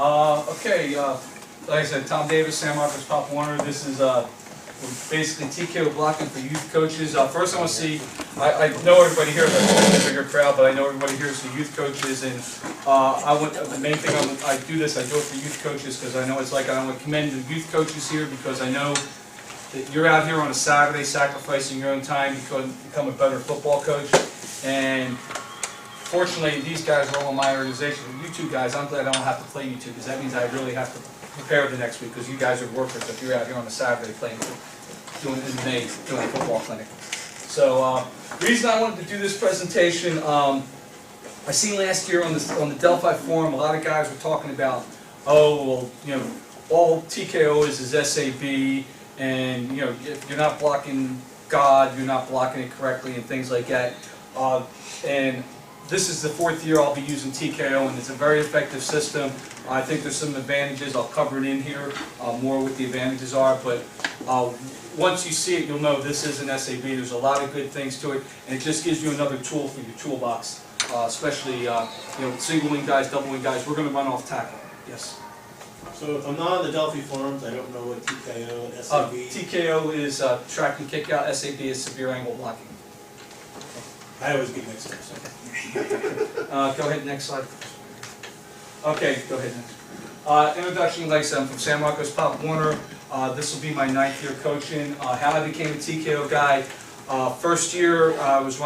Like I said, Tom Davis, San Marcos Pop Warner. This is basically TKO blocking for youth coaches. First, I want to see. I know everybody here. That's a bigger crowd, but I know everybody here is the youth coaches, and the main thing I do this. I do it for youth coaches because I know it's like I want to commend the youth coaches here because I know that you're out here on a Saturday sacrificing your own time to become a better football coach. And fortunately, these guys are all in my organization. You two guys, I'm glad I don't have to play you two because that means I really have to prepare the next week because you guys are workers if you're out here on a Saturday doing a football clinic. So the reason I wanted to do this presentation, I seen last year on the Delphi forum, a lot of guys were talking about, oh, well, you know, all TKO is SAB, and you know, if you're not blocking God, you're not blocking it correctly, and things like that. And this is the 4th year I'll be using TKO, and it's a very effective system. I think there's some advantages. I'll cover it in here, more what the advantages are, but once you see it, you'll know this is an SAB. There's a lot of good things to it, and it just gives you another tool for your toolbox, especially you know, single wing guys, double wing guys. We're going to run off tackle. Yes? So if I'm not on the Delphi forums, I don't know what TKO and SAB... TKO is track and kick out, SAB is severe angle blocking. I always get mixed up. So. Go ahead, next slide. Okay, go ahead next. Introduction, like I said, I'm from San Marcos Pop Warner. This will be my 9th year coaching. How I became a TKO guy. First year I was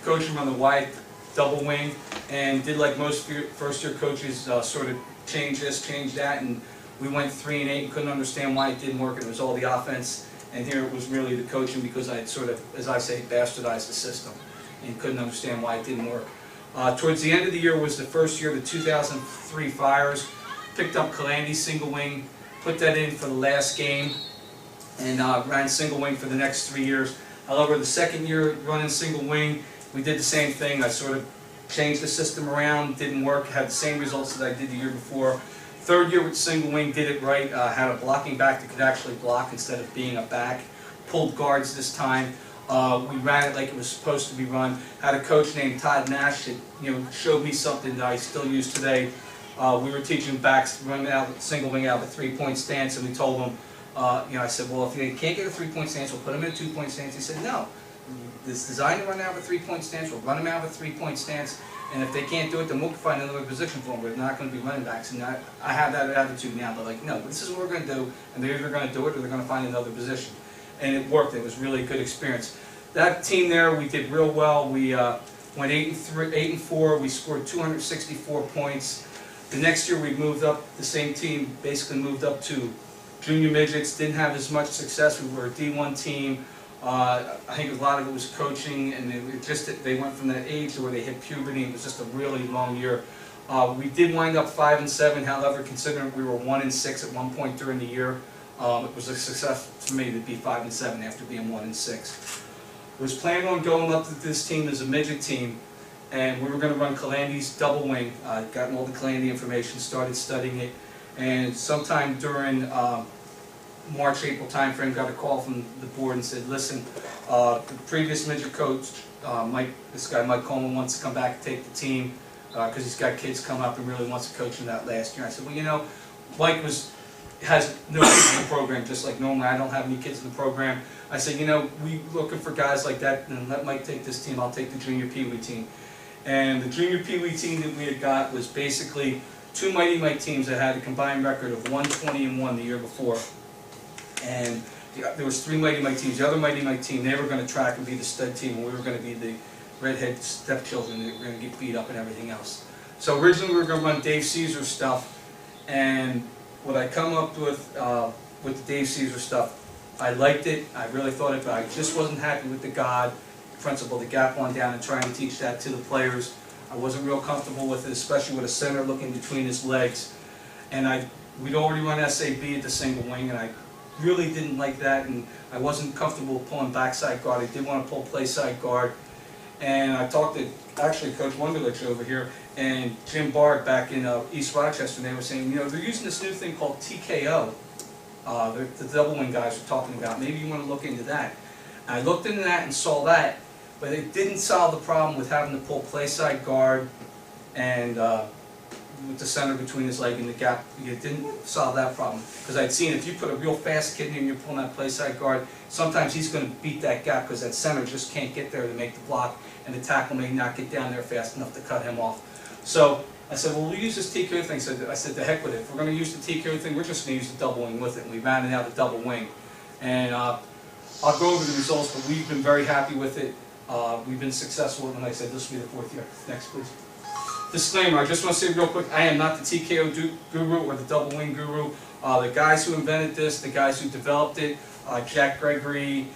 coaching on the wide double wing and did like most first year coaches, sort of change this, change that, and we went 3 and 8 and couldn't understand why it didn't work, and it was all the offense. And here it was really the coaching because I had sort of, as I say, bastardized the system and couldn't understand why it didn't work. Towards the end of the year was the first year of the 2003 Fires. Picked up Calandhi single wing, put that in for the last game, and ran single wing for the next 3 years. However, the second year running single wing, we did the same thing. I sort of changed the system around, didn't work, had the same results that I did the year before. Third year with single wing, did it right, had a blocking back that could actually block instead of being a back. Pulled guards this time. We ran it like it was supposed to be run. Had a coach named Todd Nash that showed me something that I still use today. We were teaching backs running out single wing out of a 3-point stance, and we told them, I said, well, if they can't get a 3-point stance, we'll put them in a 2-point stance. He said, no, it's designed to run out of a 3-point stance. We'll run them out of a 3-point stance, and if they can't do it, then we'll find another position for them. We're not going to be running backs, and I have that attitude now. They're like, no, this is what we're going to do, and they're either going to do it or they're going to find another position. And it worked. It was really a good experience. That team there, we did real well. We went 8-4. We scored 264 points. The next year we moved up. The same team basically moved up to junior midgets. Didn't have as much success. We were a D1 team. I think a lot of it was coaching, and they went from that age to where they hit puberty. It was just a really long year. We did wind up 5-7. However, considering we were 1-6 at one point during the year, it was a success for me to be 5-7 after being 1-6. I was planning on going up to this team as a midget team, and we were going to run Calandhi's double wing. I'd gotten all the Calandhi information, started studying it, and sometime during March, April timeframe, got a call from the board and said, listen, the previous midget coach, this guy Mike Coleman, wants to come back and take the team because he's got kids come up and really wants to coach in that last year. I said, well, Mike has no kids in the program, just like normally I don't have any kids in the program. I said, we looking for guys like that, and let Mike take this team, I'll take the junior Pee Wee team. And the junior Pee Wee team that we had got was basically 2 Mighty Mike teams that had a combined record of 120-1 the year before. And there was 3 Mighty Mike teams. The other Mighty Mike team, they were going to track and be the stud team, and we were going to be the redhead stepchildren that were going to get beat up and everything else. So originally we were going to run Dave Caesar stuff, and what I come up with the Dave Caesar stuff, I liked it, I really thought it, but I just wasn't happy with the God principle, the gap one down, and trying to teach that to the players. I wasn't real comfortable with it, especially with a center looking between his legs. And we'd already run SAB at the single wing, and I really didn't like that, and I wasn't comfortable pulling backside guard. I did want to pull play side guard. And I talked to, actually, Coach Wunderlich over here, and Jim Bard back in East Rochester, and they were saying, they're using this new thing called TKO. The double wing guys were talking about. Maybe you want to look into that. And I looked into that and saw that, but it didn't solve the problem with having to pull play side guard and with the center between his leg and the gap. It didn't solve that problem, because I'd seen if you put a real fast kid in here and you're pulling that play side guard, sometimes he's going to beat that gap because that center just can't get there to make the block, and the tackle may not get down there fast enough to cut him off. So I said, well, we'll use this TKO thing. So I said, the heck with it. If we're going to use the TKO thing, we're just going to use the double wing with it. And we ran it out the double wing. And I'll go over the results, but we've been very happy with it. We've been successful, and like I said, this will be the 4th year. Next, please. Disclaimer, I just want to say real quick, I am not the TKO guru or the double wing guru. The guys who invented this, the guys who developed it, Jack Gregory,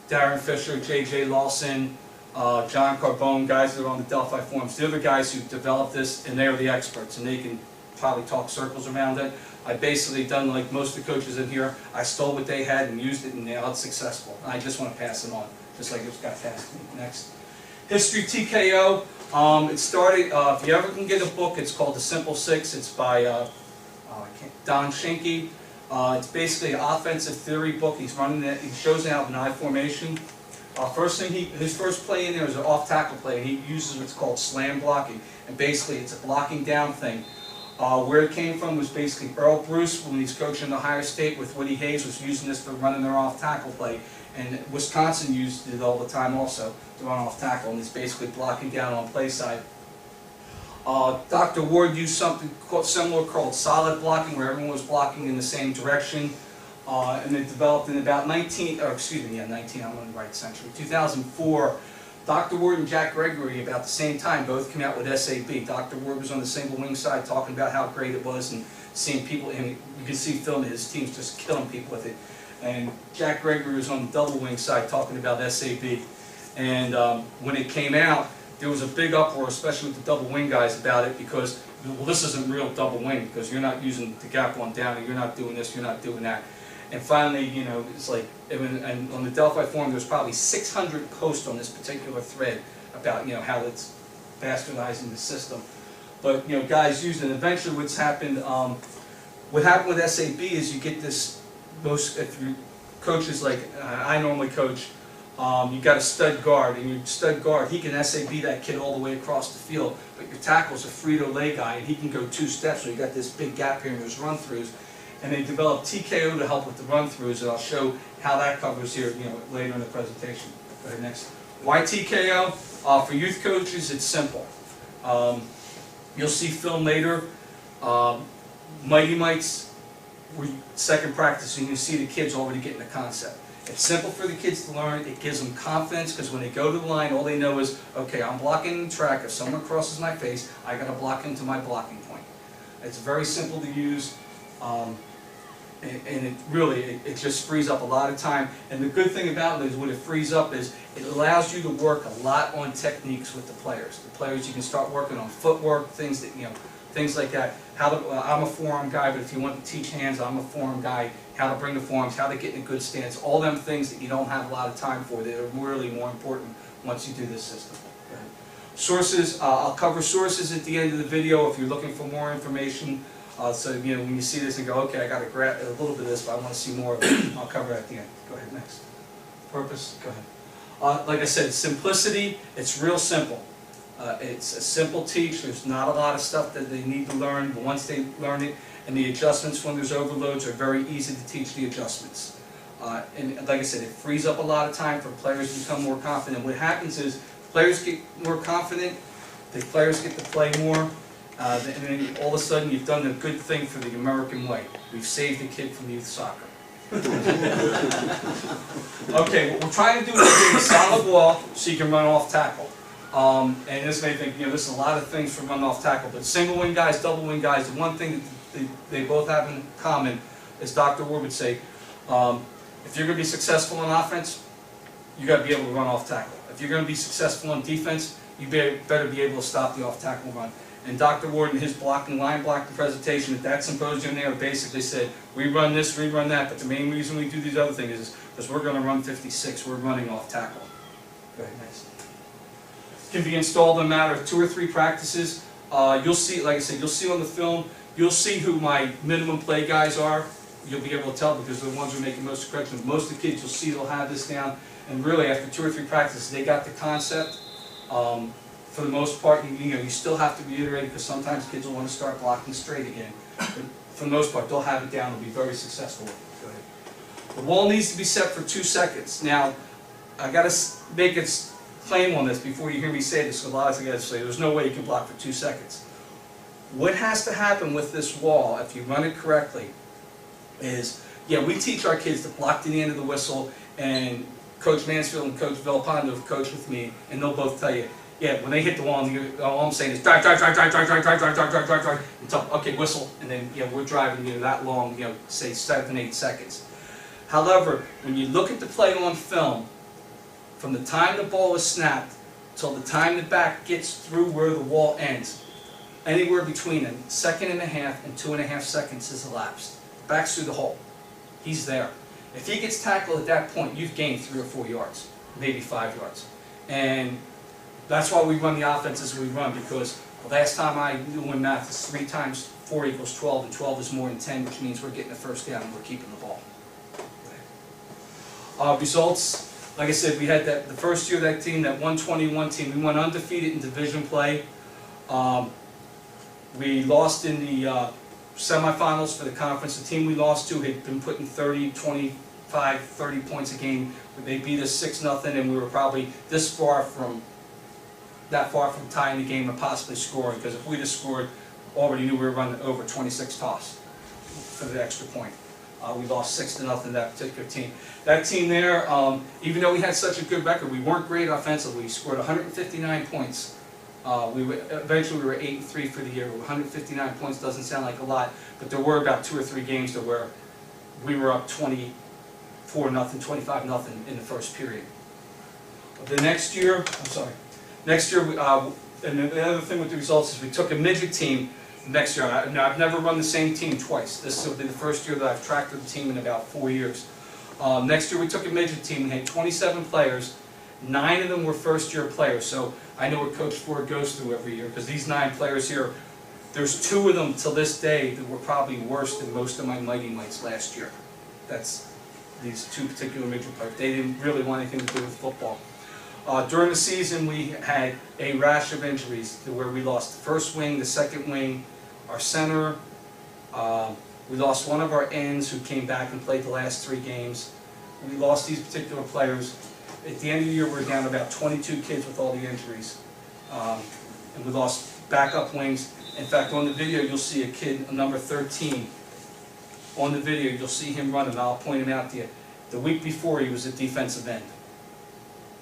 Darren Fisher, J.J. Lawson, John Carbone, guys that are on the Delphi forums, they're the guys who developed this, and they're the experts, and they can probably talk circles around it. I basically done like most of the coaches in here. I stole what they had and used it, and now it's successful. I just want to pass it on, just like it got passed to me. Next. History TKO. It started, if you ever can get a book, it's called The Simple Six. It's by Don Schenke. It's basically an offensive theory book. He's running it. He shows out an I formation. First thing, his first play in there is an off tackle play, and he uses what's called slam blocking. And basically, it's a blocking down thing. Where it came from was basically Earl Bruce, when he's coaching the Ohio State with Woody Hayes, was using this for running their off tackle play. And Wisconsin used it all the time also to run off tackle, and it's basically blocking down on play side. Dr. Ward used something similar called solid blocking, where everyone was blocking in the same direction. And it developed in about 19, I'm on the right century, 2004. Dr. Ward and Jack Gregory, about the same time, both came out with SAB. Dr. Ward was on the single wing side talking about how great it was and seeing people, and you can see film of his teams just killing people with it. And Jack Gregory was on the double wing side talking about SAB. And when it came out, there was a big uproar, especially with the double wing guys, about it, because, well, this isn't real double wing, because you're not using the gap on down, and you're not doing this, you're not doing that. And finally, you know, it's like, and on the Delphi forum, there's probably 600 posts on this particular thread about, you know, how it's bastardizing the system. But, you know, guys used it. And eventually what's happened, what happened with SAB is you get this, if you coaches like I normally coach, you got a stud guard, and your stud guard, he can SAB that kid all the way across the field, but your tackle's a Frito-Lay guy, and he can go 2 steps, so you got this big gap here, and there's run-throughs. And they developed TKO to help with the run-throughs, and I'll show how that covers here, you know, later in the presentation. Go ahead, next. Why TKO? For youth coaches, it's simple. You'll see film later. Mighty Mites, second practice, and you see the kids already getting the concept. It's simple for the kids to learn. It gives them confidence, because when they go to the line, all they know is, okay, I'm blocking the track. If someone crosses my face, I got to block into my blocking point. It's very simple to use. And it really, it just frees up a lot of time. And the good thing about it is what it frees up is it allows you to work a lot on techniques with the players. The players, you can start working on footwork, things that, you know, things like that. How to, I'm a forearm guy, but if you want to teach hands, I'm a forearm guy. How to bring the forearms, how to get in a good stance, all them things that you don't have a lot of time for that are really more important once you do this system. Go ahead. Sources, I'll cover sources at the end of the video if you're looking for more information. So, you know, when you see this and go, okay, I got to grab a little bit of this, but I want to see more of it, I'll cover it at the end. Go ahead, next. Purpose, go ahead. Like I said, simplicity, it's real simple. It's a simple teach. There's not a lot of stuff that they need to learn, but once they learn it, and the adjustments when there's overloads are very easy to teach the adjustments. And like I said, it frees up a lot of time for players to become more confident. What happens is, players get more confident, the players get to play more, and then all of a sudden you've done a good thing for the American way. We've saved a kid from youth soccer. Okay, what we're trying to do is create a solid wall so you can run off tackle. And this may think, you know, there's a lot of things for run off tackle, but single wing guys, double wing guys, the one thing that they both have in common, as Dr. Ward would say, if you're going to be successful on offense, you got to be able to run off tackle. If you're going to be successful on defense, you better be able to stop the off tackle run. And Dr. Ward in his line blocking presentation at that symposium there basically said, we run this, we run that, but the main reason we do these other things is because we're going to run 56, we're running off tackle. Go ahead, next. Can be installed in a matter of 2 or 3 practices. You'll see, like I said, you'll see on the film, you'll see who my minimum play guys are. You'll be able to tell because they're the ones who are making most corrections. Most of the kids, you'll see they'll have this down. And really, after 2 or 3 practices, they got the concept. for the most part, you still have to reiterate because sometimes kids will want to start blocking straight again. But for the most part, they'll have it down. They'll be very successful with it. Go ahead. The wall needs to be set for 2 seconds. Now, I got to make a claim on this before you hear me say this. Because a lot of guys say there's no way you can block for 2 seconds. What has to happen with this wall, if you run it correctly, is we teach our kids to block to the end of the whistle, and Coach Mansfield and Coach Villalpando have coached with me, and they'll both tell you, when they hit the wall, all I'm saying is drive, until, okay, whistle, and then we're driving that long, say 7, 8 seconds. However, when you look at the play on film, from the time the ball is snapped till the time the back gets through where the wall ends, anywhere between 1.5 seconds and 2.5 seconds has elapsed. Back's through the hole. He's there. If he gets tackled at that point, you've gained 3 or 4 yards, maybe 5 yards. And that's why we run the offenses we run, because the last time I knew in math is 3 times 4 equals 12, and 12 is more than 10, which means we're getting the first down and we're keeping the ball. Results, like I said, we had the first year of that team, that 121 team, we went undefeated in division play. We lost in the semifinals for the conference. The team we lost to had been putting 30, 25, 30 points a game. They beat us 6-0, and we were probably that far from tying the game and possibly scoring, because if we'd have scored, already knew we were running over 26 toss for the extra point. We lost 6-0 that particular team. That team there, even though we had such a good record, we weren't great offensively. We scored 159 points. Eventually we were 8-3 for the year. 159 points doesn't sound like a lot, but there were about 2 or 3 games there where we were up 24-0, 25-0 in the first period. The next year, and the other thing with the results is we took a midget team next year. Now, I've never run the same team twice. This will be the first year that I've tracked the team in about 4 years. Next year we took a midget team. We had 27 players. 9 of them were first-year players. So I know what Coach Ford goes through every year, because these 9 players here, there's 2 of them till this day that were probably worse than most of my Mighty Mites last year. That's these 2 particular midget players. They didn't really want anything to do with football. During the season, we had a rash of injuries where we lost the first wing, the second wing, our center. We lost one of our ends who came back and played the last 3 games. We lost these particular players. At the end of the year, we were down about 22 kids with all the injuries. And we lost backup wings. In fact, on the video, you'll see a kid, number 13. On the video, you'll see him running. I'll point him out to you. The week before, he was a defensive end.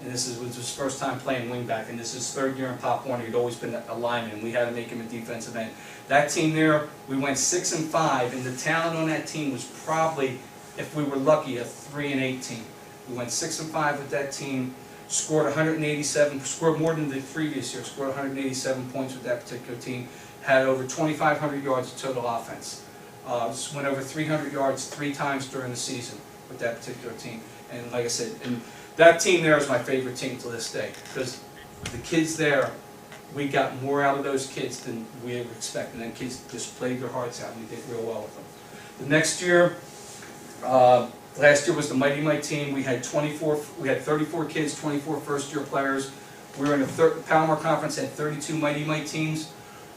And this was his first time playing wingback, and this is his 3rd year in Pop Warner. He'd always been a lineman, and we had to make him a defensive end. That team there, we went 6-5, and the talent on that team was probably, if we were lucky, a 3-8 team. We went 6-5 with that team, scored 187, scored more than the previous year, scored 187 points with that particular team, had over 2,500 yards of total offense. Went over 300 yards 3 times during the season with that particular team. And like I said, that team there is my favorite team to this day, because the kids there, we got more out of those kids than we ever expected. And kids just played their hearts out, and we did real well with them. The next year, last year was the Mighty Mite team. We had 34 kids, 24 first-year players. We were in the Palomar Conference, had 32 Mighty Mite teams.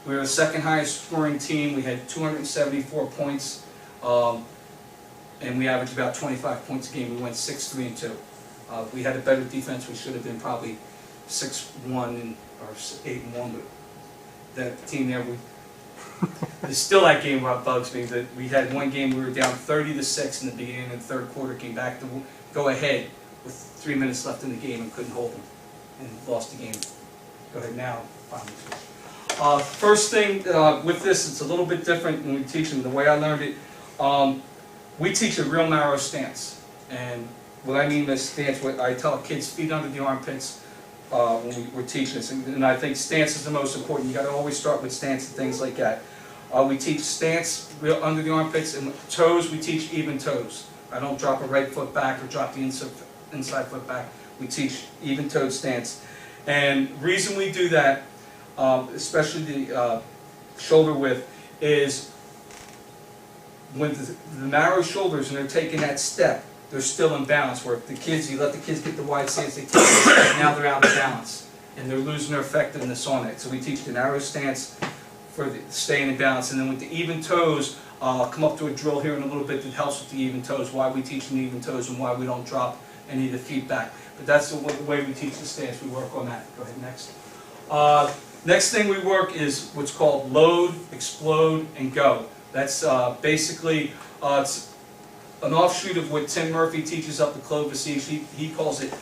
We were the 2nd highest scoring team. We had 274 points, and we averaged about 25 points a game. We went 6-3-2. We had a better defense. We should have been probably 6-1 or 8-1, but that team there, there's still that game what bugs me. That we had one game we were down 30-6 in the beginning of the 3rd quarter, came back to go ahead with 3 minutes left in the game and couldn't hold them, and lost the game. Go ahead now. First thing with this, it's a little bit different when we teach them. The way I learned it, we teach a real narrow stance, and what I mean by stance, what I tell kids, feet under the armpits when we're teaching this, and I think stance is the most important. You got to always start with stance and things like that. We teach stance under the armpits, and toes, we teach even toes. I don't drop a right foot back or drop the inside foot back. We teach even toed stance. And the reason we do that, especially the shoulder width, is when the narrow shoulders and they're taking that step, they're still in balance. Where if the kids, you let the kids get the wide stance, they take the step, now they're out of balance. and they're losing their effectiveness on it. So we teach the narrow stance for the staying in balance, and then with the even toes, I'll come up to a drill here in a little bit that helps with the even toes, why we teach the even toes and why we don't drop any of the feet back. But that's the way we teach the stance. We work on that. Go ahead, next. Next thing we work is what's called load, explode, and go. That's basically it's an offshoot of what Tim Murphy teaches up the Clovis. He calls it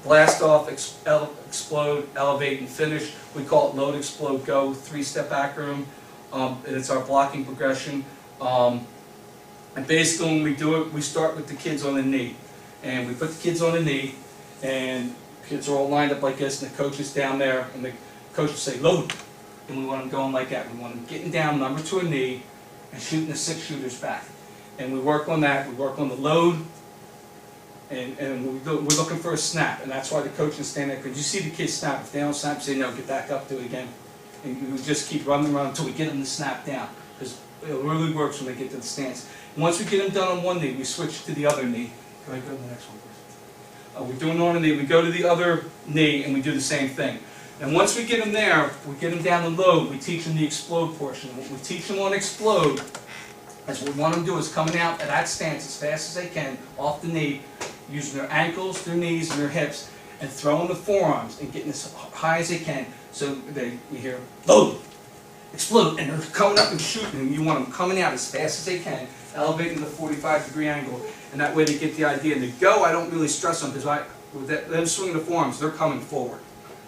blast off, explode, elevate, and finish. We call it load, explode, go, 3-step acronym. And it's our blocking progression. And basically when we do it, we start with the kids on the knee. And we put the kids on the knee, and kids are all lined up like this, and the coach is down there, and the coach will say, load. And we want them going like that. We want them getting down, number to a knee, and shooting the 6 shooters back. And we work on that. We work on the load, and we're looking for a snap. And that's why the coach is standing there, because you see the kids snap. If they don't snap, say, no, get back up, do it again. And we just keep running around until we get them to snap down, because it really works when they get to the stance. And once we get them done on one knee, we switch to the other knee. Go ahead, go to the next one, please. We're doing on a knee, we go to the other knee, and we do the same thing. And once we get them there, we get them down the load, we teach them the explode portion. What we teach them on explode, is what we want them to do is coming out at that stance as fast as they can, off the knee, using their ankles, their knees, and their hips, and throwing the forearms, and getting as high as they can. So you hear, load, explode, and they're coming up and shooting, and you want them coming out as fast as they can, elevating the 45-degree angle, and that way they get the idea. And the go, I don't really stress on, because with them swinging the forearms, they're coming forward,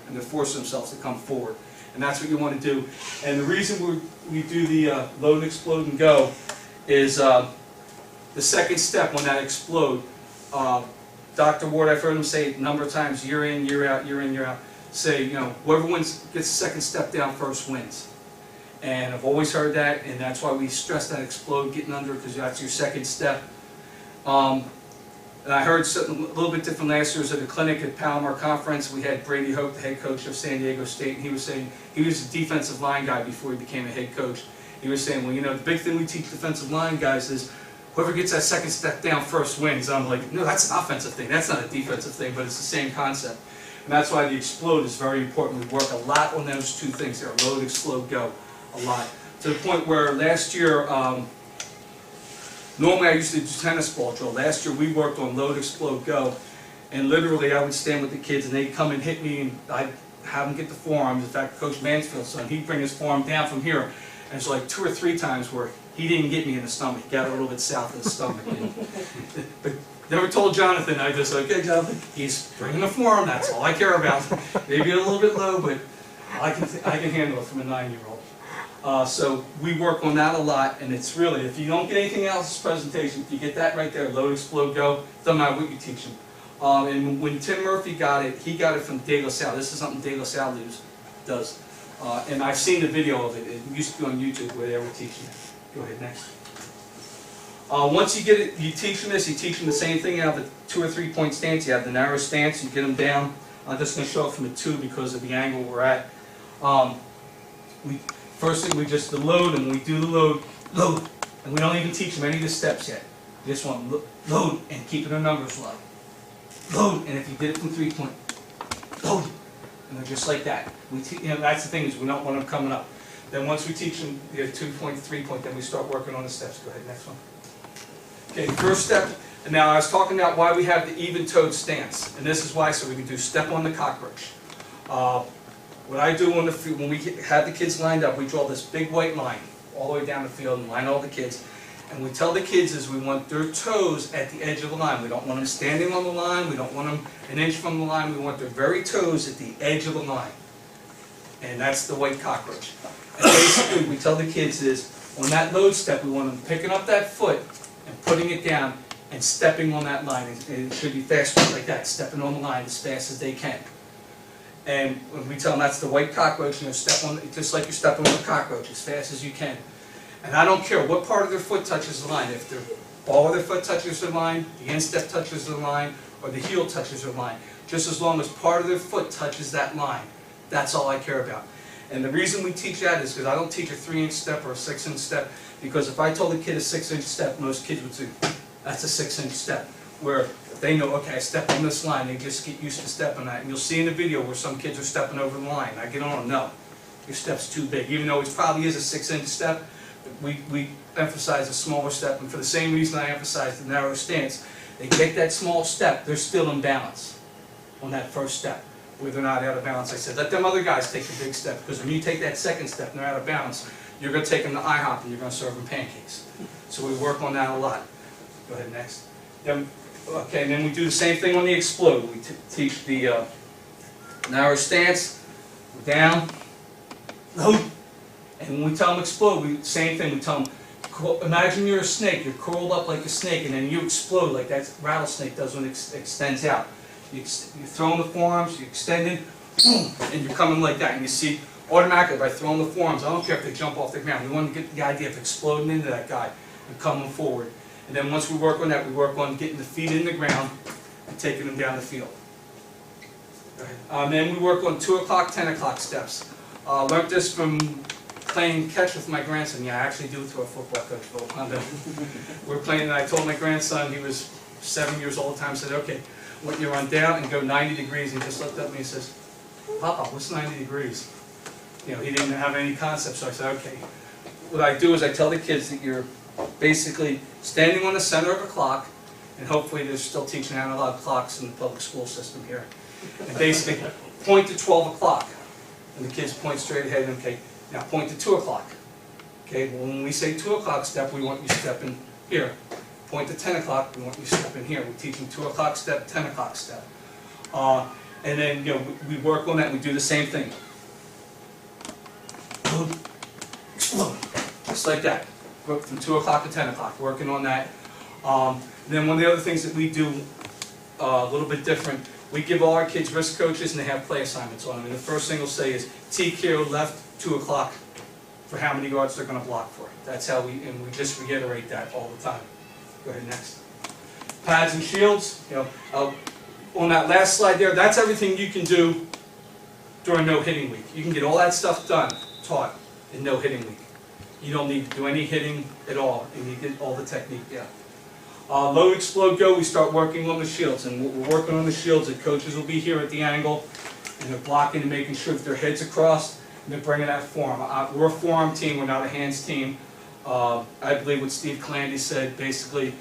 and they're forcing themselves to come forward. And that's what you want to do. And the reason we do the load, explode, and go is the second step on that explode. Dr. Ward, I've heard him say a number of times, year in, year out, year in, year out, say, you know, whoever gets the second step down first wins. And I've always heard that, and that's why we stress that explode, getting under, because that's your second step. And I heard something a little bit different last year. It was at a clinic at Palomar Conference. We had Brady Hope, the head coach of San Diego State, and he was saying, he was a defensive line guy before he became a head coach. He was saying, well, you know, the big thing we teach defensive line guys is whoever gets that second step down first wins. I'm like, no, that's an offensive thing. That's not a defensive thing, but it's the same concept. And that's why the explode is very important. We work a lot on those two things there, load, explode, go, a lot. To the point where last year, normally I used to do tennis ball drill. Last year we worked on load, explode, go. And literally I would stand with the kids and they'd come and hit me, and I'd have them get the forearms. In fact, Coach Mansfield's son, he'd bring his forearm down from here. And it's like 2 or 3 times where he didn't get me in the stomach. He got a little bit south of the stomach. But never told Jonathan. I just, okay, Jonathan, he's bringing the forearm. That's all I care about. Maybe a little bit low, but I can handle it from a 9-year-old. So we work on that a lot, and it's really, if you don't get anything else in this presentation, if you get that right there, load, explode, go, doesn't matter what you teach them. And when Tim Murphy got it, he got it from De La Salle. This is something De La Salle does. And I've seen the video of it. It used to be on YouTube where they were teaching it. Go ahead, next. Once you get it, you teach them this, you teach them the same thing. You have the 2 or 3 point stance. You have the narrow stance, you get them down. I'm just going to show it from the 2 because of the angle we're at. First thing, we just the load, and when we do the load, and we don't even teach them any of the steps yet. We just want load and keeping their numbers low. Load, and if you did it from 3 point, load, and they're just like that. You know, that's the thing, is we don't want them coming up. Then once we teach them the 2 point, 3 point, then we start working on the steps. Go ahead, next one. Okay, first step. And now I was talking about why we have the even-toed stance, and this is why, so we can do step on the cockroach. What I do on the field, when we have the kids lined up, we draw this big white line all the way down the field and line all the kids. And we tell the kids is we want their toes at the edge of the line. We don't want them standing on the line. We don't want them an inch from the line. We want their very toes at the edge of the line. And that's the white cockroach. And basically, we tell the kids is on that load step, we want them picking up that foot and putting it down and stepping on that line. And it should be fast like that, stepping on the line as fast as they can. And when we tell them that's the white cockroach, you know, step on it just like you're stepping on a cockroach as fast as you can. And I don't care what part of their foot touches the line. If their ball of their foot touches the line, the instep touches the line, or the heel touches the line, just as long as part of their foot touches that line, that's all I care about. And the reason we teach that is because I don't teach a 3-inch step or a 6-inch step, because if I told a kid a 6-inch step, most kids would say, that's a 6-inch step. Where they know, okay, I step on this line, they just get used to stepping on that. And you'll see in the video where some kids are stepping over the line. I get on them, no, your step's too big. Even though it probably is a 6-inch step, we emphasize a smaller step. And for the same reason I emphasize the narrow stance, they take that small step, they're still in balance on that first step, where they're not out of balance. I said, let them other guys take the big step, because when you take that second step and they're out of balance, you're going to take them to IHOP and you're going to serve them pancakes. So we work on that a lot. Go ahead, next. Then, okay, and then we do the same thing on the explode. We teach the narrow stance, down, load. And when we tell them explode, same thing. We tell them, imagine you're a snake. You're curled up like a snake, and then you explode like that rattlesnake does when it extends out. You throw in the forearms, you extend it, boom, and you're coming like that. And you see, automatically, by throwing the forearms, I don't care if they jump off the ground. We want to get the idea of exploding into that guy and coming forward. And then once we work on that, we work on getting the feet in the ground and taking them down the field. Then we work on 2 o'clock, 10 o'clock steps. Learned this from playing catch with my grandson. Yeah, I actually do it to our football coach, Phil. We're playing, and I told my grandson, he was 7 years old at the time, I said, okay, when you run down and go 90 degrees, he just looked at me and says, Papa, what's 90 degrees? You know, he didn't have any concept, so I said, okay. What I do is I tell the kids that you're basically standing on the center of a clock, and hopefully they're still teaching analog clocks in the public school system here. And basically, point to 12 o'clock. And the kids point straight ahead, and okay, now point to 2 o'clock. Okay, well, when we say 2 o'clock step, we want you stepping here. Point to 10 o'clock, we want you stepping here. We teach them 2 o'clock step, 10 o'clock step. And then, you know, we work on that, and we do the same thing. Explode. Just like that. From 2 o'clock to 10 o'clock, working on that. Then one of the other things that we do a little bit different, we give all our kids risk coaches and they have play assignments on them. And the first thing we'll say is TKO left 2 o'clock for how many yards they're going to block for. That's how and we just reiterate that all the time. Go ahead, next. Pads and shields, you know, on that last slide there, that's everything you can do during no hitting week. You can get all that stuff done, taught in no hitting week. You don't need to do any hitting at all, and you get all the technique there. Load, explode, go, we start working on the shields, and we're working on the shields. The coaches will be here at the angle, and they're blocking and making sure that their head's across, and they're bringing that forearm. We're a forearm team, we're not a hands team. I believe what Steve Clandy said, basically,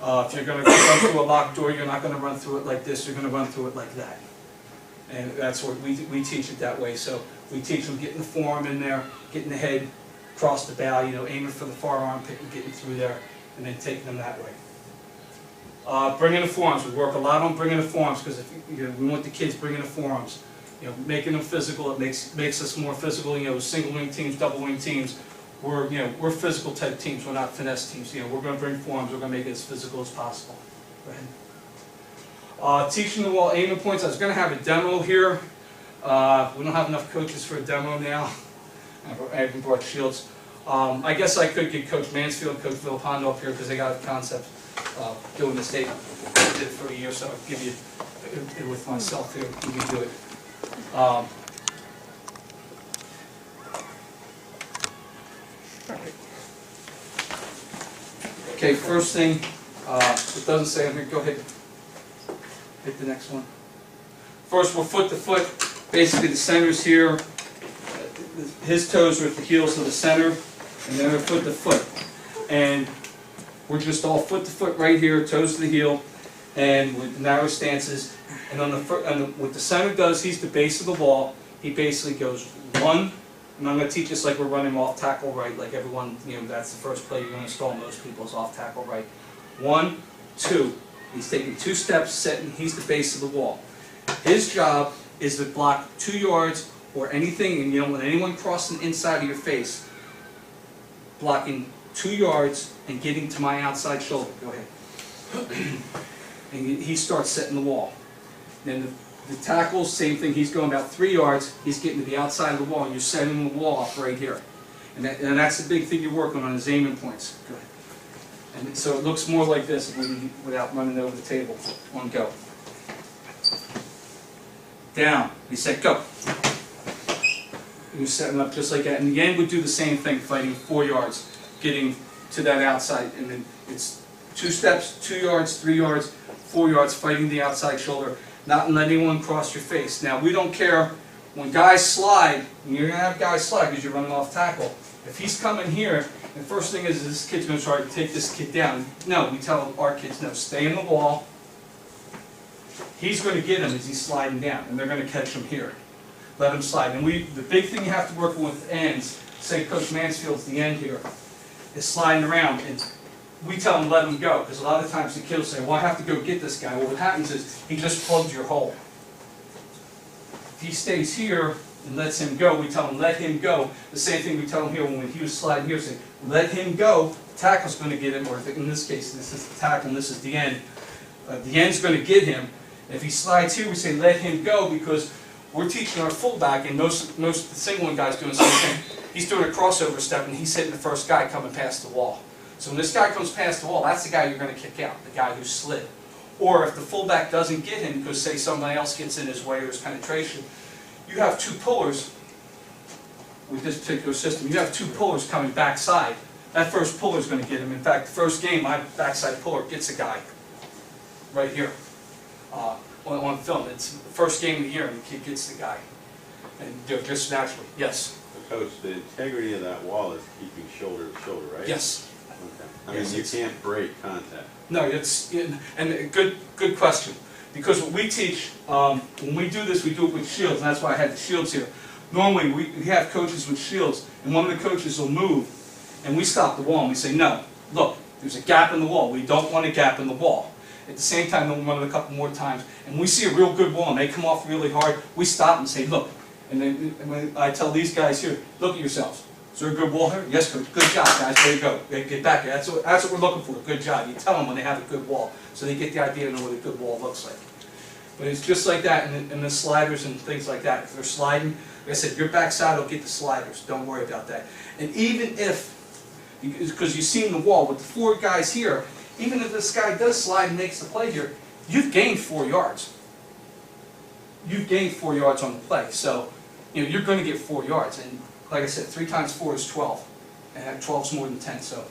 if you're going to run through a locked door, you're not going to run through it like this, you're going to run through it like that. And that's what we teach it that way. So we teach them getting the forearm in there, getting the head across the bow, you know, aiming for the far armpit and getting through there, and then taking them that way. Bringing the forearms, we work a lot on bringing the forearms, because we want the kids bringing the forearms. You know, making them physical, it makes us more physical. You know, single wing teams, double wing teams, we're physical type teams, we're not finesse teams. You know, we're going to bring forearms, we're going to make it as physical as possible. Go ahead. Teaching the wall aiming points, I was going to have a demo here. We don't have enough coaches for a demo now. I haven't brought shields. I guess I could get Coach Mansfield, Coach Villapando up here, because they got a concept doing this. They did it for a year, so I'll give you it with myself here. We can do it. Okay, first thing, it doesn't say on here, go ahead, hit the next one. First, we're foot to foot. Basically, the center's here. His toes are at the heels of the center, and then they're foot to foot. And we're just all foot to foot right here, toes to the heel, and with narrow stances. And what the center does, he's the base of the wall. He basically goes 1, and I'm going to teach this like we're running off tackle right, like everyone, you know, that's the first play you're going to install most people is off tackle right. 1, 2. He's taking 2 steps, setting, he's the base of the wall. His job is to block 2 yards or anything, and you don't want anyone crossing inside of your face. Blocking 2 yards and getting to my outside shoulder. Go ahead. And he starts setting the wall. Then the tackles, same thing. He's going about 3 yards. He's getting to the outside of the wall, and you're setting the wall up right here. And that's the big thing you're working on, is aiming points. Go ahead. And so it looks more like this without running over the table. On go. Down. He said go. You're setting up just like that. And the end would do the same thing, fighting 4 yards, getting to that outside. And then it's 2 steps, 2 yards, 3 yards, 4 yards, fighting the outside shoulder, not letting anyone cross your face. Now, we don't care when guys slide, and you're going to have guys slide because you're running off tackle. If he's coming here, the first thing is this kid's going to try to take this kid down. No, we tell our kids, no, stay in the wall. He's going to get him as he's sliding down, and they're going to catch him here. Let him slide. And the big thing you have to work with ends, say Coach Mansfield's the end here, is sliding around. And we tell him let him go, because a lot of times the kid will say, well, I have to go get this guy. Well, what happens is he just plugs your hole. If he stays here and lets him go, we tell him let him go. The same thing we tell him here when he was sliding here, say let him go. The tackle's going to get him, or in this case, this is the tackle and this is the end. The end's going to get him. If he slides here, we say let him go, because we're teaching our fullback, and most the single one guy's doing the same thing. He's doing a crossover step, and he's hitting the first guy coming past the wall. So when this guy comes past the wall, that's the guy you're going to kick out, the guy who slid. Or if the fullback doesn't get him because, say, somebody else gets in his way or his penetration, you have two pullers with this particular system. You have two pullers coming backside. That first puller is going to get him. In fact, the first game, my backside puller gets a guy right here on film. It's the first game of the year, and the kid gets the guy. And just naturally, yes. Coach, the integrity of that wall is keeping shoulder to shoulder, right? Yes. Okay. I mean, Yes, you can't break contact. No, and a good question. Because what we teach, when we do this, we do it with shields, and that's why I had the shields here. Normally, we have coaches with shields, and one of the coaches will move, and we stop the wall, and we say, no, look, there's a gap in the wall. We don't want a gap in the wall. At the same time, we'll run it a couple more times, and we see a real good wall, and they come off really hard, we stop and say, look, and then when I tell these guys here, look at yourselves. Is there a good wall here? Yes, coach. Good job, guys. There you go. Get back here. That's what we're looking for. Good job. You tell them when they have a good wall, so they get the idea to know what a good wall looks like. But it's just like that in the sliders and things like that. If they're sliding, like I said, your backside will get the sliders. Don't worry about that. And even if, because you've seen the wall with the 4 guys here, even if this guy does slide and makes the play here, you've gained 4 yards. You've gained 4 yards on the play. So, you're going to get 4 yards. And like I said, 3 times 4 is 12. And 12 is more than 10, so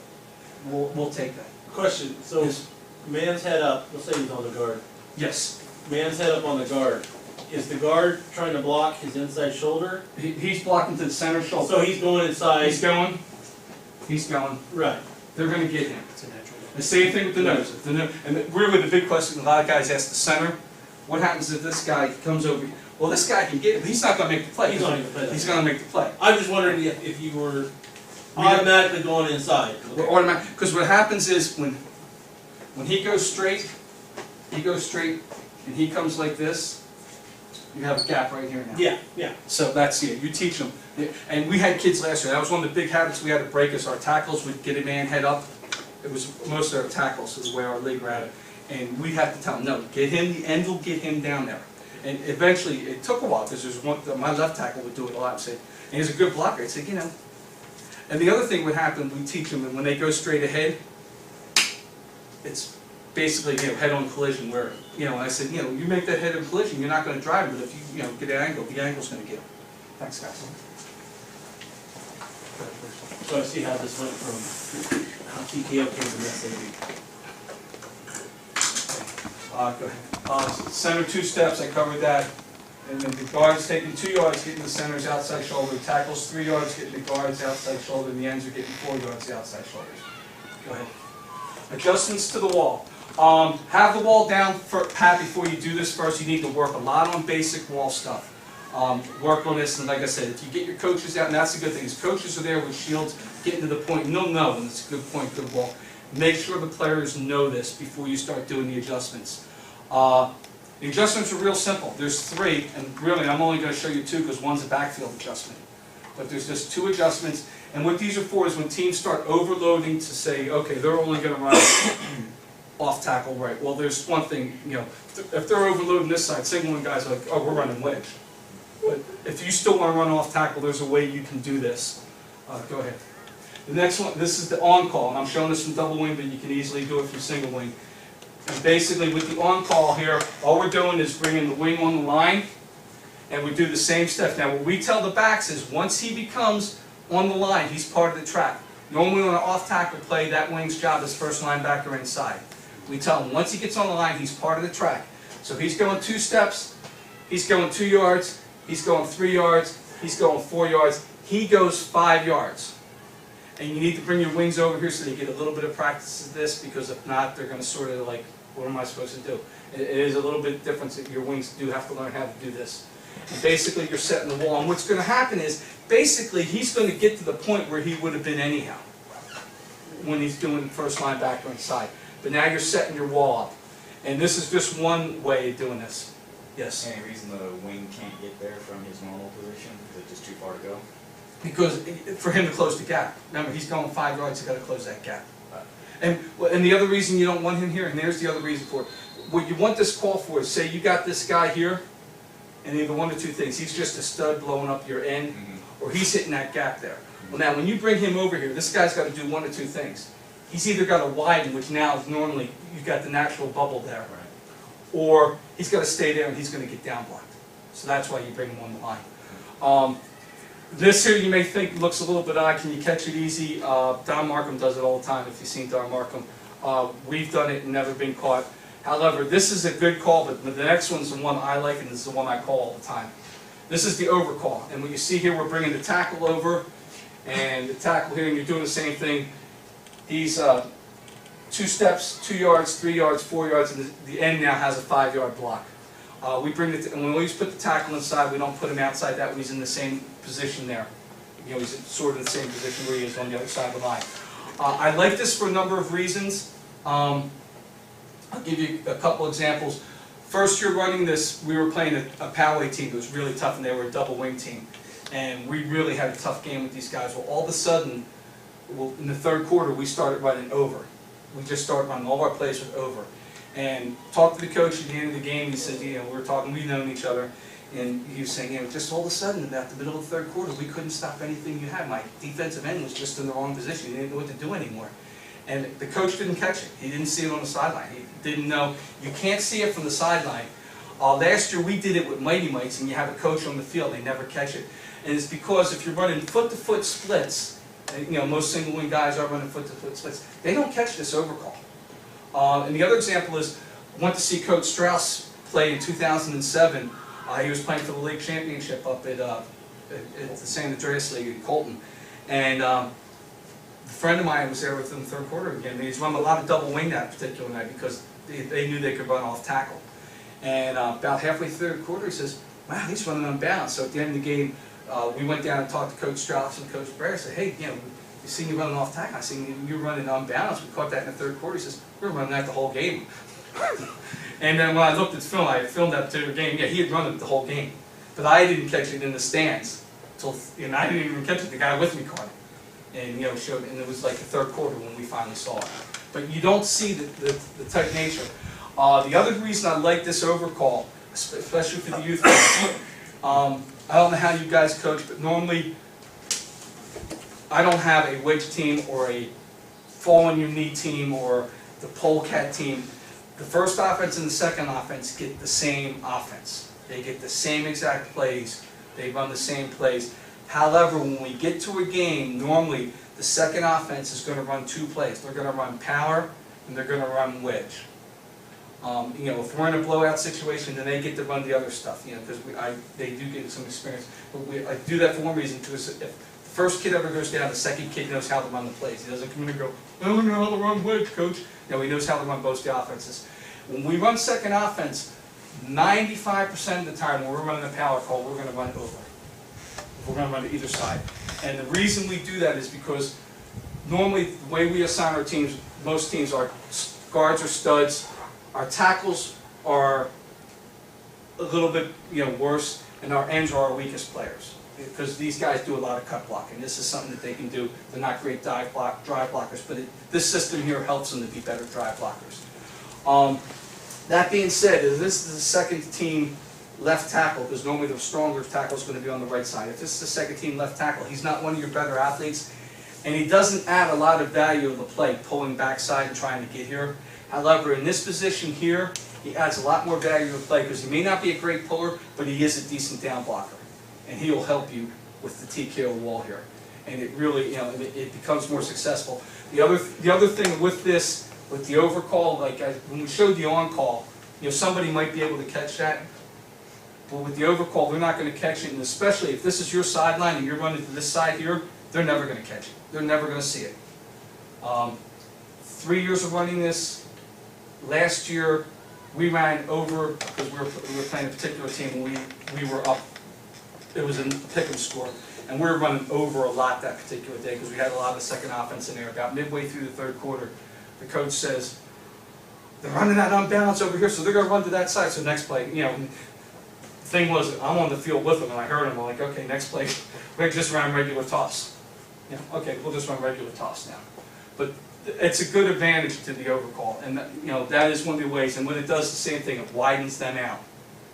we'll take that. Question, so Yes. man's head up, let's say he's on the guard. Yes. Man's head up on the guard. Is the guard trying to block his inside shoulder? He's blocking to the center shoulder. So he's going inside. He's going. Right. They're going to get him. The same thing with the nose. And really the big question a lot of guys ask the center, what happens if this guy comes over? Well, this guy can get it, but he's not going to make the play. He's not even play. He's going to make the play. I'm just wondering if you were automatically going inside. We're automatic, because what happens is when he goes straight, and he comes like this, you have a gap right here now. Yeah, yeah. So that's it. You teach them. And we had kids last year. That was one of the big habits we had to break is our tackles. We'd get a man head up. It was most of our tackles is the way our league ran it. And we had to tell him, no, get him, the end will get him down there. And eventually, it took a while because there's my left tackle would do it a lot. And he's a good blocker. I'd say, And the other thing would happen, we teach them, and when they go straight ahead, it's basically, head on collision where, I said, you make that head on collision, you're not going to drive it, but if you, get an angle, the angle's going to get him. Thanks, guys. So I see how this went from how TKO came to SAB. Go ahead. Center 2 steps, I covered that. And then the guard's taking 2 yards, getting the center's outside shoulder. Tackles 3 yards, getting the guard's outside shoulder. And the ends are getting 4 yards, the outside shoulders. Go ahead. Adjustments to the wall. Have the wall down pat before you do this first. You need to work a lot on basic wall stuff. Work on this, and like I said, if you get your coaches out, and that's the good thing, is coaches are there with shields, getting to the point, and they'll know when it's a good point, good wall. Make sure the players know this before you start doing the adjustments. The adjustments are real simple. There's 3, and really I'm only going to show you 2 because one's a backfield adjustment. But there's just 2 adjustments, and what these are for is when teams start overloading to say, okay, they're only going to run off tackle right. Well, there's one thing, if they're overloading this side, signaling guys like, oh, we're running wedge. But if you still want to run off tackle, there's a way you can do this. Go ahead. The next one, this is the on-call, and I'm showing this from double wing, but you can easily do it from single wing. And basically with the on-call here, all we're doing is bringing the wing on the line, and we do the same steps. Now what we tell the backs is once he becomes on the line, he's part of the track. Normally on an off-tackle play, that wing's job is first linebacker inside. We tell him once he gets on the line, he's part of the track. So if he's going 2 steps, he's going 2 yards, he's going 3 yards, he's going 4 yards, he goes 5 yards. And you need to bring your wings over here so they get a little bit of practice of this, because if not, they're going to sort of like, what am I supposed to do? It is a little bit different that your wings do have to learn how to do this. And basically, you're setting the wall. And what's going to happen is, basically, he's going to get to the point where he would have been anyhow when he's doing first linebacker inside. But now you're setting your wall up. And this is just one way of doing this. Yes? Any reason the wing can't get there from his normal position? Is it just too far to go? Because for him to close the gap. Remember, he's going 5 yards, he's got to close that gap. And the other reason you don't want him here, and there's the other reason for it, what you want this call for is, say you got this guy here, and either one of 2 things, he's just a stud blowing up your end, or he's hitting that gap there. Well now, when you bring him over here, this guy's got to do 1 or 2 things. He's either got to widen, which now is normally, you've got the natural bubble there, or he's got to stay there and he's going to get down blocked. So that's why you bring him on the line. This here you may think looks a little bit odd. Can you catch it easy? Don Markham does it all the time if you've seen Don Markham. We've done it and never been caught. However, this is a good call, but the next one's the one I like, and this is the one I call all the time. This is the overcall. And what you see here, we're bringing the tackle over, and the tackle here, and you're doing the same thing. He's 2 steps, 2 yards, 3 yards, 4 yards, and the end now has a 5-yard block. We bring it, and when we always put the tackle inside, we don't put him outside that way. He's in the same position there. You know, he's sort of the same position where he is on the other side of the line. I like this for a number of reasons. I'll give you a couple examples. First year running this, we were playing a Poway team that was really tough, and they were a double wing team. And we really had a tough game with these guys. Well, all of a sudden, in the 3rd quarter, we started running over. We just started running all our plays with over. And talked to the coach at the end of the game. He said, you know, we were talking, we've known each other, and he was saying, you know, just all of a sudden, about the middle of the 3rd quarter, we couldn't stop anything you had. My defensive end was just in the wrong position. He didn't know what to do anymore. And the coach didn't catch it. He didn't see it on the sideline. He didn't know. You can't see it from the sideline. Last year we did it with Mighty Mites, and you have a coach on the field. They never catch it. And it's because if you're running foot-to-foot splits, and, you know, most single wing guys are running foot-to-foot splits, they don't catch this overcall. And the other example is, I went to see Coach Strauss play in 2007. He was playing for the league championship up at the San Andreas League in Colton. And a friend of mine was there with him in the 3rd quarter again. He's running a lot of double wing that particular night because they knew they could run off tackle. And about halfway through the quarter, he says, wow, he's running unbalanced. So at the end of the game, we went down and talked to Coach Strauss and Coach Brer. Said, hey, you know, you seen you running off tackle. I seen you running unbalanced. We caught that in the 3rd quarter. He says, we were running that the whole game. And then when I looked at the film, I filmed that particular game. Yeah, he had run it the whole game. But I didn't catch it in the stands. Till, you know, I didn't even catch it. The guy with me caught it. And, you know, showed, and it was like the 3rd quarter when we finally saw it. But you don't see the tight nature. The other reason I like this overcall, especially for the youth, I don't know how you guys coach, but normally I don't have a wedge team or a fall on your knee team or the polecat team. The first offense and the second offense get the same offense. They get the same exact plays. They run the same plays. However, when we get to a game, normally the second offense is going to run 2 plays. They're going to run power and they're going to run wedge. You know, if we're in a blowout situation, then they get to run the other stuff. You know, because they do get some experience. But I do that for one reason too. Is if the first kid ever goes down, the second kid knows how to run the plays. He doesn't come in and go, I don't know how to run wedge, coach. No, he knows how to run both the offenses. When we run second offense, 95% of the time when we're running a power call, we're going to run over. We're going to run to either side. And the reason we do that is because normally the way we assign our teams, most teams are guards or studs. Our tackles are a little bit, you know, worse, and our ends are our weakest players. Because these guys do a lot of cut blocking. This is something that they can do. They're not great drive blockers, but this system here helps them to be better drive blockers. That being said, this is the second team left tackle, because normally the stronger tackle is going to be on the right side. If this is the second team left tackle, he's not one of your better athletes, and he doesn't add a lot of value of the play, pulling backside and trying to get here. However, in this position here, he adds a lot more value to the play, because he may not be a great puller, but he is a decent down blocker. And he will help you with the TKO wall here. And it really, you know, it becomes more successful. The other thing with this With the overcall, when we showed the on-call, somebody might be able to catch that. But with the overcall, they're not going to catch it, and especially if this is your sideline and you're running to this side here, they're never going to catch it. They're never going to see it. 3 years of running this. Last year, we ran over because we were playing a particular team. We were up. It was a pick-em score, and we were running over a lot that particular day because we had a lot of the second offense in there. About midway through the third quarter, the coach says, "They're running that unbalanced over here, so they're going to run to that side." So next play, the thing was, I'm on the field with them, and I heard them. I'm like, "Okay, next play, we just ran regular toss." Okay, we'll just run regular toss now. But it's a good advantage to the overcall, and that is one of the ways. And when it does the same thing, it widens them out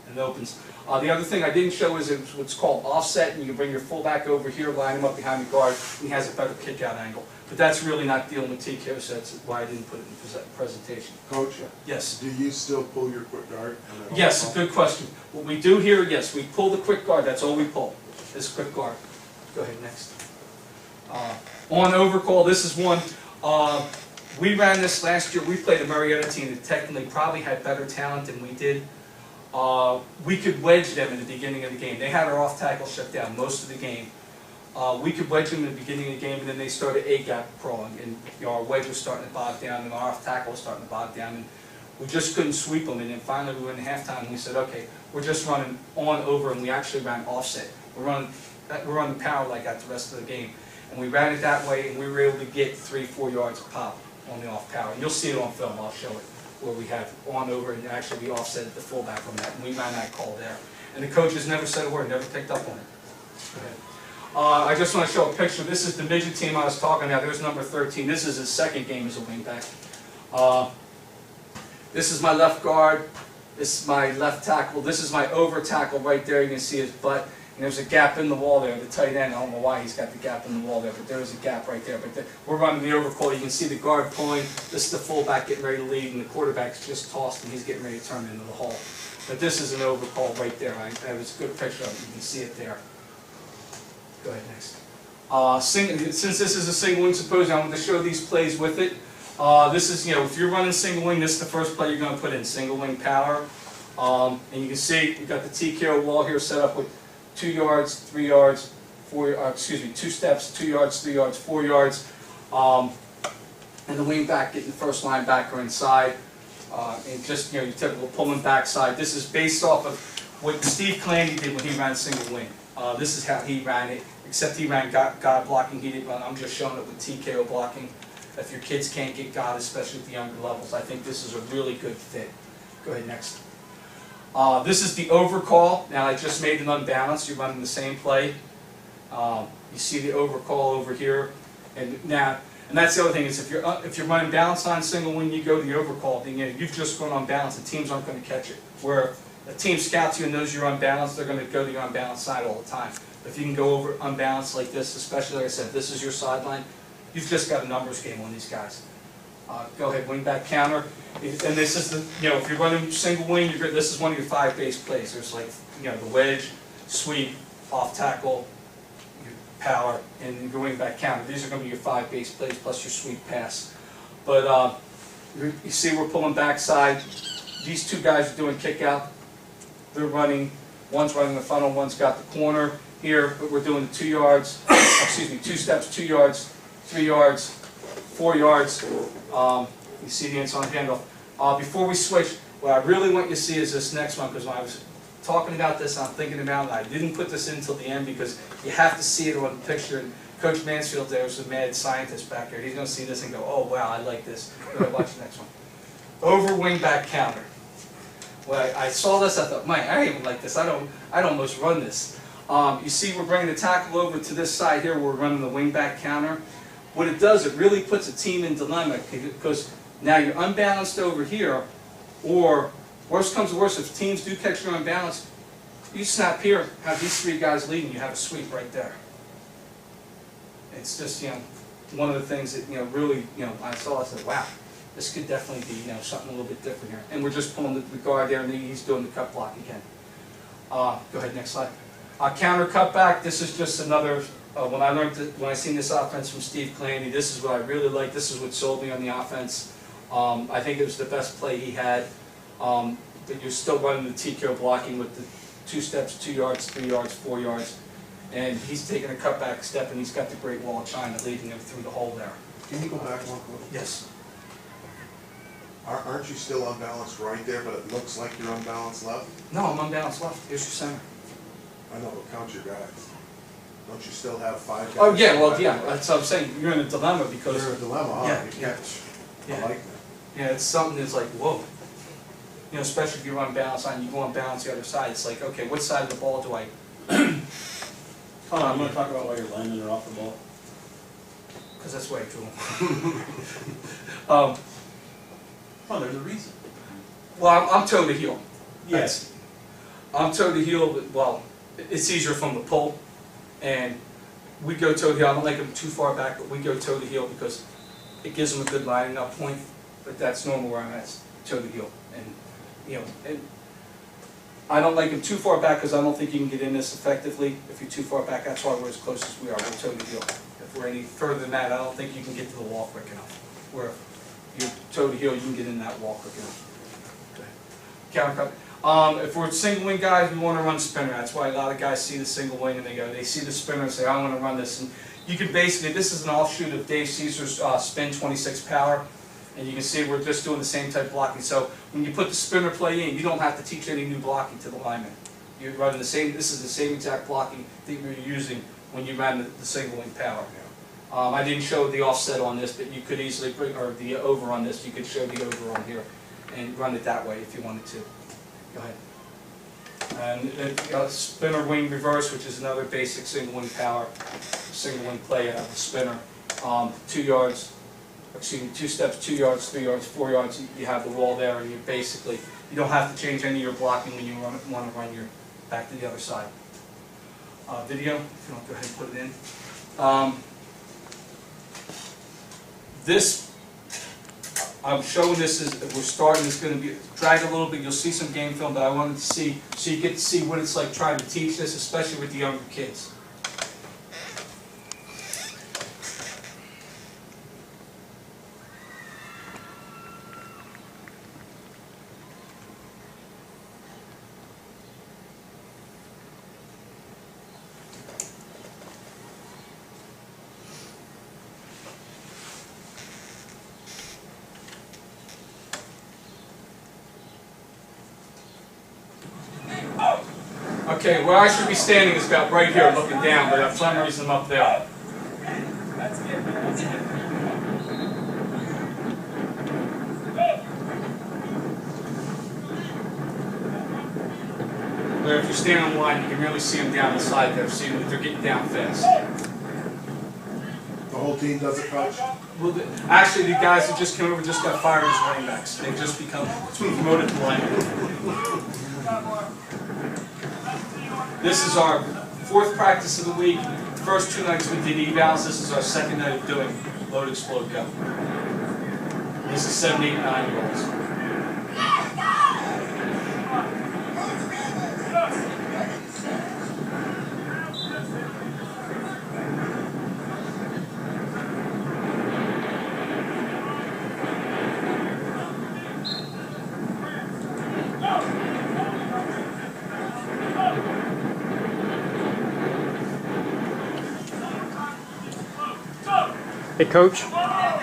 and opens. The other thing I didn't show is what's called offset, and you can bring your fullback over here, line him up behind the guard, and he has a better kick-out angle. But that's really not dealing with TKO, so that's why I didn't put it in the presentation. Coach, Yes. do you still pull your quick guard? Yes, good question. What we do here, yes, we pull the quick guard. That's all we pull, is quick guard. Go ahead, next. On overcall, this is one. We ran this last year. We played a Marietta team that technically probably had better talent than we did. We could wedge them in the beginning of the game. They had our off tackle shut down most of the game. We could wedge them in the beginning of the game, and then they started A-gap crawling, and our wedge was starting to bog down, and our off tackle was starting to bog down, and we just couldn't sweep them. And then finally we went in halftime, and we said, okay, we're just running on over, and we actually ran offset. We're running power like that the rest of the game, and we ran it that way, and we were able to get 3-4 yards a pop on the off power. And you'll see it on film. I'll show it where we have on over, and actually we offset the fullback on that, and we ran that call there. And the coaches never said a word, never picked up on it. Go ahead. I just want to show a picture. This is the midget team I was talking about. There's number 13. This is his second game as a wingback. This is my left guard. This is my left tackle. This is my over tackle right there. You can see his butt. And there's a gap in the wall there. The tight end, I don't know why he's got the gap in the wall there, but there is a gap right there. But we're running the overcall. You can see the guard pulling. This is the fullback getting ready to lead, and the quarterback's just tossed, and he's getting ready to turn into the hole. But this is an overcall right there. That was a good picture of it. You can see it there. Go ahead, next. Since this is a single wing symposium, I want to show these plays with it. This is, if you're running single wing, this is the first play you're going to put in, single wing power. And you can see we've got the TKO wall here set up with 2 yards, 3 yards, 2 steps, 2 yards, 3 yards, 4 yards. And the wing back getting the first linebacker inside. And just, your typical pulling backside. This is based off of what Steve Clandy did when he ran single wing. This is how he ran it, except he ran God blocking. He didn't run. I'm just showing it with TKO blocking. If your kids can't get God, especially at the younger levels, I think this is a really good fit. Go ahead, next. This is the overcall. Now I just made an unbalanced. You're running the same play. You see the overcall over here, and that's the other thing is if you're running balance on single wing, you go to the overcall. Then you've just gone unbalanced. The teams aren't going to catch it. Where a team scouts you and knows you're unbalanced, they're going to go to your unbalanced side all the time. If you can go over unbalanced like this, especially like I said, this is your sideline, you've just got a numbers game on these guys. Go ahead, wing back counter. And this is the, if you're running single wing, this is one of your 5 base plays. There's like, the wedge, sweep, off tackle, your power, and your wing back counter. These are going to be your 5 base plays plus your sweep pass. But you see we're pulling backside. These 2 guys are doing kick out. They're running, one's running the funnel, one's got the corner here, but we're doing the 2 yards, 2 steps, 2 yards, 3 yards, 4 yards. You see the inside handoff. Before we switch, what I really want you to see is this next one, because when I was talking about this, I'm thinking about it. I didn't put this in until the end because you have to see it on the picture. And Coach Mansfield, there's a mad scientist back there. He's going to see this and go, "Oh wow, I like this." Go ahead, watch the next one. Over wing back counter. When I saw this, I thought, "Man, I don't even like this. I'd almost run this." You see, we're bringing the tackle over to this side here. We're running the wing back counter. What it does, it really puts a team in dilemma because now you're unbalanced over here, or worst comes to worst, if teams do catch you unbalanced, you snap here, have these 3 guys leading, you have a sweep right there. It's just, one of the things that, really, I saw, I said, wow, this could definitely be, something a little bit different here. And we're just pulling the guard there, and he's doing the cut block again. Go ahead, next slide. Counter cutback, this is just another, when I seen this offense from Steve Clandy, this is what I really like. This is what sold me on the offense. I think it was the best play he had. But you're still running the TKO blocking with the 2 steps, 2 yards, 3 yards, 4 yards. And he's taking a cutback step, and he's got the Great Wall of China leading him through the hole there. Can you go back one quick? Yes. Aren't you still unbalanced right there, but it looks like you're unbalanced left? No, I'm unbalanced left. Here's your center. I know, but count your guys. Don't you still have 5 guys? Oh, yeah, well, yeah, that's what I'm saying. You're in a dilemma because, You're in a dilemma, huh? Yeah, You yeah. catch. I Yeah. like that. yeah, it's something that's like, whoa. You know, especially if you're unbalanced on, you go unbalanced the other side. It's like, okay, what side of the ball do I? Hold on, I'm gonna talk about why you're landing it off the ball. Because that's where I drew him. Oh, there's a reason. Well, I'm toe to heel. Yes. I'm toe to heel, but, well, it's easier from the pull. And we go toe to heel. I don't like him too far back, but we go toe to heel because it gives him a good lining up point. But that's normal where I'm at, toe to heel. And, you know, and I don't like him too far back because I don't think you can get in this effectively. If you're too far back, that's why we're as close as we are. We're toe to heel. If we're any further than that, I don't think you can get to the wall quick enough. Where if you're toe to heel, you can get in that wall quick enough. Counter cut. If we're single wing guys, we want to run spinner. That's why a lot of guys see the single wing and they see the spinner and say, I want to run this. And you can basically, this is an offshoot of Dave Caesar's spin 26 power. And you can see we're just doing the same type of blocking. So when you put the spinner play in, you don't have to teach any new blocking to the lineman. You're running the same, this is the same exact blocking that you were using when you ran the single wing power. I didn't show the offset on this, but you could easily bring, or the over on this, you could show the over on here and run it that way if you wanted to. Go ahead. And spinner wing reverse, which is another basic single wing power, single wing play out of the spinner. 2 yards, excuse me, 2 steps, 2 yards, 3 yards, 4 yards, you have the wall there, and you basically, you don't have to change any of your blocking when you want to run your back to the other side. Video, if you want to go ahead and put it in. This, I'm showing this as we're starting, it's going to be drag a little bit, you'll see some game film, but I wanted to see, so you get to see what it's like trying to teach this, especially with the younger kids. Okay, where I should be standing is about right here, looking down, but for some reason I'm up there. Where if you stand on the line, you can really see them down the side there, see that they're getting down fast. The whole team does it, Coach? Well, actually, the guys that just came over just got fired as running backs. They've just become promoted to linemen. This is our 4th practice of the week. First 2 nights we did evals. This is our 2nd night of doing load, explode, go. This is 7, 8, 9-year-olds. Hey, Coach,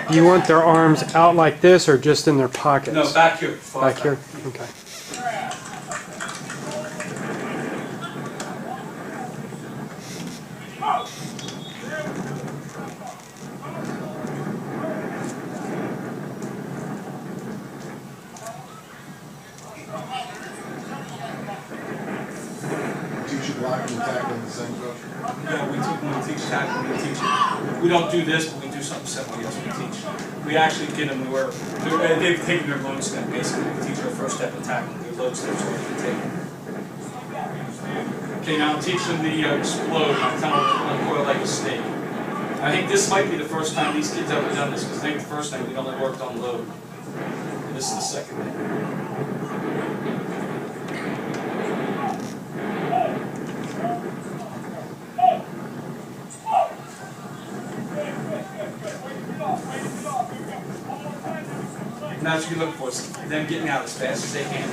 do you want their arms out like this or just in their pockets? No, back here. Far Back here? Okay. Teach you blocking and tackling the same, Coach? Yeah, we teach tackling, we teach it. We don't do this, but we do something similar. Yes, we teach. We actually get them where they've taken their load step. Basically, we teach our first step of tackling. Their load steps are already taken. Okay, now I'll teach them the explode. I'll tell them to uncoil like a snake. I think this might be the first time these kids ever done this, because I think the first time we only worked on load. And this is the second one. that's what you're looking for, is them getting out as fast as they can.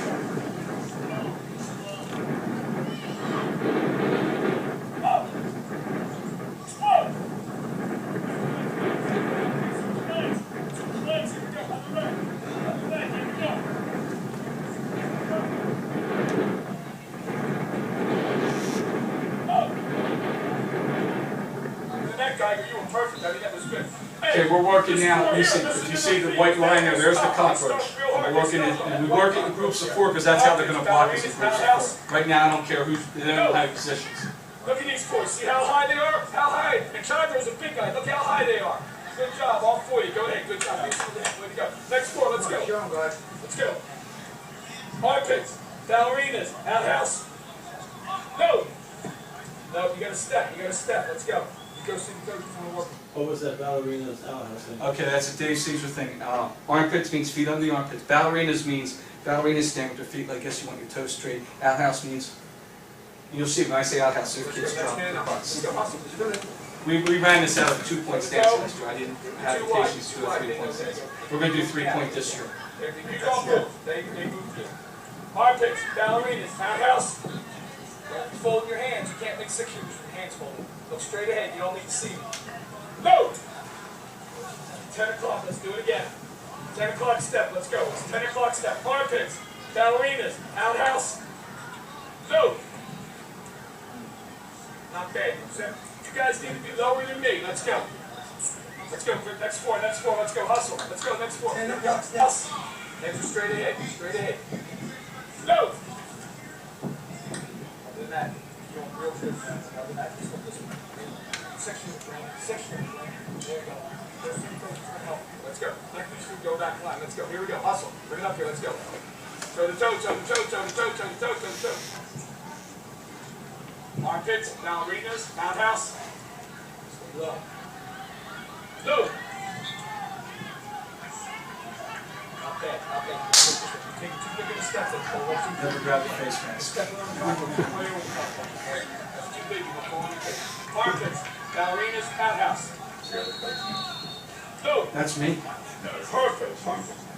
Okay, we're working now. You see, if you see the white line there, there's the cockroach. And we're working it, and we work it in groups of 4 because that's how they're going to block us in groups of 4. Right now, I don't care who's, they don't have positions. Look at these boys. See how high they are? How high? And Chandro's a big guy. Look how high they are. Good job, all 4 of you. Go ahead. Good job. Way to go. Next 4. Let's go. Let's go. Armpits. Ballerinas. Outhouse. No. No, you got to step. You got to step. Let's go. You go see the coach from the work. What was that ballerina's outhouse thing? Okay, that's a Dave Caesar thing. Armpits means feet under the armpits. Ballerinas means ballerinas stand with their feet like this. You want your toes straight. Outhouse means, you'll see when I say outhouse, their kids drop their butts. We ran this out of a 2-point stance last year. I didn't have occasions to do a 3-point stance. We're going to do 3-point this year. You don't move. They move you. Armpits. Ballerinas. Outhouse. Don't be folding your hands. You can't make 6 shooters with your hands folded. Look straight ahead. You don't need to see me. No! 10 o'clock, let's do it again. 10 o'clock step, let's go. It's 10 o'clock step. Armpits, ballerinas, outhouse. No! Not bad. You guys need to be lower than me. Let's go. Let's go. Next 4, next 4. Let's go. Hustle. Let's go. Next 4. Hustle. Hands are straight ahead. Straight ahead. No! Other than that, you're doing real good. Other than that, just look this way. Section. There you go. Let's go. Let these two go back line. Let's go. Here we go. Hustle. Bring it up here. Let's go. Toe to toe, toe to toe, toe to toe, toe to toe, toe to toe. Armpits, ballerinas, outhouse. Low. Low. Not bad, not bad. Take 2 big of a step. Never grab the face mask. Step on the way over. That's too big. You're going to take. Armpits. Ballerinas, outhouse. No. That's me. Perfect.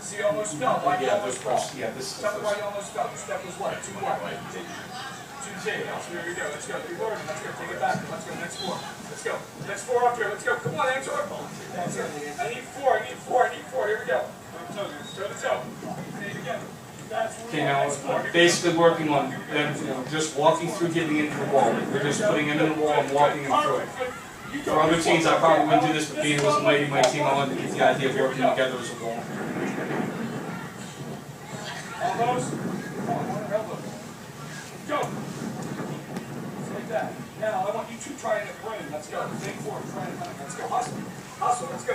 See, you almost fell. Why you almost fell? Yeah, this is Tell me why you almost fell. The step was what? Too wide. Too big. So here we go. Let's go. Let's go. Take it back. Let's go. Next 4. Let's go. Next 4 up here. Let's go. Come on, Angela. That's it. I need 4. I need 4. I need 4. Here we go. Toe to toe. Say it again. Okay, now basically working on them, just walking through, getting into the wall. We're just putting them in the wall and walking them through it. For other teams, I probably wouldn't do this, but being it was a mighty team, I wanted to get the idea of working together as a wall. Elbows. Elbow. Go. Just like that. Now, I want you 2 trying to run. Let's go. Big 4. Trying to run. Let's go. Hustle. Hustle. Let's go.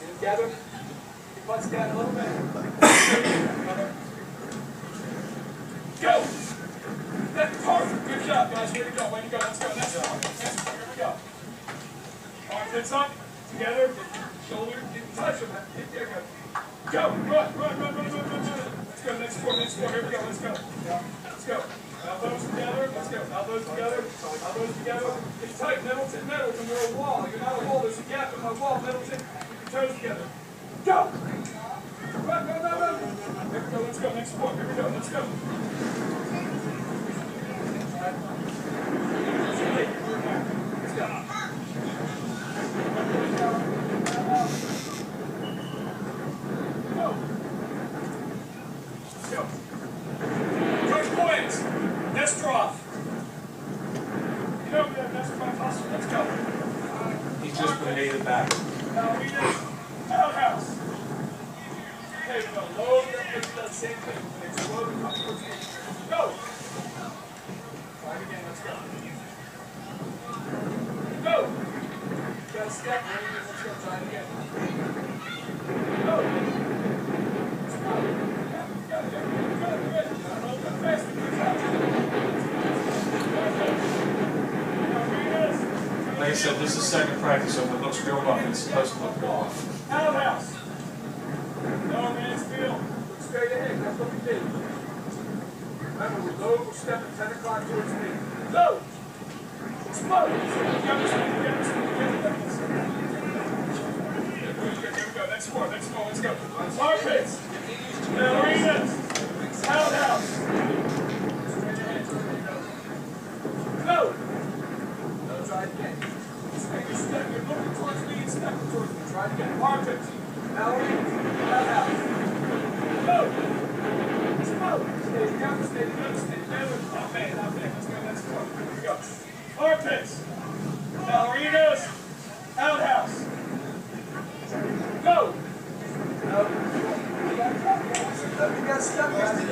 Get it together. Your butts down a little bit. Go. That's perfect. Good job, guys. Way to go. Way to go. Let's go. Next one. Here we go. Armpits up. Together. Shoulder. Get touch them. There you go. Go. Run. Let's go. Next 4. Next 4. Here we go. Let's go. Let's go. Elbows together. Let's go. Elbows together. Elbows together. It's tight. Middleton. Middleton. You're a wall. You're not a wall. There's a gap in my wall. Middleton. Keep your toes together. Go. Run. Here we go. Let's go. Next 4. Here we go. Let's go. Let's go. Let's go. Coach Boyens, next drop. You know we have next drop hustle. Let's go. He's just been made it back. Now we did outhouse. Okay, we go low. Let's do that same thing. It's low to come towards me. Go. Try it again. Let's go. Go. You gotta step. Let's go. Try it again. Go. Let's go. Like I said, this is second practice, so if it looks real rough, it's supposed to look real rough. Outhouse. No man's field. Look straight ahead. That's what we did. Remember, we're low. We're stepping 10 o'clock towards me. Low. Explode. Here we go. Next 4. Let's go. Armpits. Ballerinas. Roundhouse. Go. No, try it again. Take a step. You're looking towards me and stepping towards me. Try it again. Armpits. Ballerinas. Roundhouse. Go. Let's go. Stay together. Stay together. Stay together. Not bad. Not bad. Let's go. Let's go. Here we go. Armpits. Ballerinas. Outhouse. Go. No. You gotta step. You gotta step.